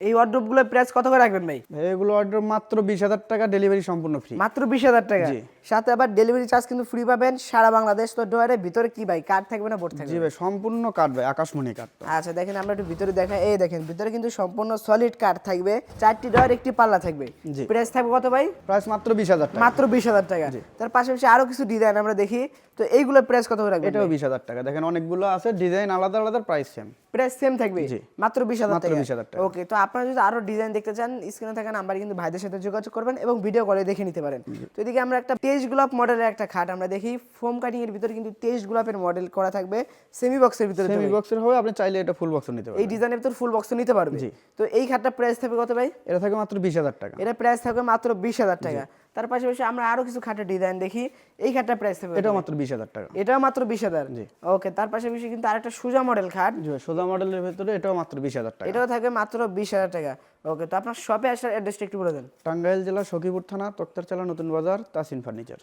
এই ওয়ার্ড্রোব গুলোর প্রাইস কত করে রাখবেন ভাই? এগুলো অর্ডার মাত্র 20,000 টাকা, ডেলিভারি সম্পূর্ণ ফ্রি। মাত্র 20,000 টাকা, জি। সাথে আবার ডেলিভারি চার্জ কিন্তু ফ্রি পাবেন সারা বাংলাদেশ। তো ডয়ারের ভিতরে কি ভাই কার্ড থাকবে না বোর্ড থাকবে? জি ভাই, সম্পূর্ণ কাঠ ভাই, আকাশমণি কাঠ। আচ্ছা দেখেন আমরা একটু ভিতরে দেখাই। এই দেখেন ভিতরে কিন্তু সম্পূর্ণ সলিড কার্ড থাকবে, 4টি ডয়ার, একটি পাল্লা থাকবে। জি। প্রাইস থাকবে কত ভাই? প্রাইস মাত্র 20,000 টাকা। মাত্র 20,000 টাকা। তার পাশাপাশি আরো কিছু ডিজাইন আমরা দেখি, তো এইগুলোর প্রাইস কত করে রাখবেন? এটাও 20,000 টাকা। দেখেন অনেকগুলো আছে, ডিজাইন আলাদা আলাদা, প্রাইস সেম। প্রাইস সেম থাকবে জি। মাত্র 20,000 মাত্র টাকা। 20,000 টাকা। ওকে, তো আপনারা যদি আরো ডিজাইন দেখতে চান স্ক্রিনে থাকা নাম্বারে কিন্তু ভাইদের সাথে যোগাযোগ করবেন এবং ভিডিও কলে দেখে নিতে পারেন। তো এদিকে আমরা একটা তেজ গোলাপ মডেলের একটা খাট আমরা দেখি, ফোম কাটিং এর ভিতরে কিন্তু তেজ গোলাপের মডেল করা থাকবে, সেমি বক্সের ভিতরে সেমি থাকবে। বক্সের হবে, আপনি চাইলে এটা ফুল বক্সও নিতে এই পারবেন। ডিজাইনের ভিতর ফুল বক্স নিতে পারবে। তো এই খাটটা প্রাইস থাকবে কত ভাই? এটা থাকে মাত্র 20,000 টাকা। এটা প্রাইস থাকবে মাত্র 20,000 টাকা। তার পাশাপাশি আমরা আরো কিছু খাটের ডিজাইন দেখি, এই খাটটা প্রাইস থাকবে এটাও মাত্র 20,000 টাকা। এটাও মাত্র 20,000। ওকে, তার পাশাপাশি কিন্তু আরেকটা সুজা মডেল খাট, জি ভাই, সোজা মডেলের ভিতরে এটাও মাত্র 20,000 টাকা। এটাও থাকবে মাত্র 20,000 টাকা। ওকে, তো আপনার শপে আসার অ্যাড্রেসটা একটু বলে দেন। টাঙ্গাইল জেলা সখীপুর থানা, তক্তারচালা, নতুন বাজার, তাসিন ফার্নিচার।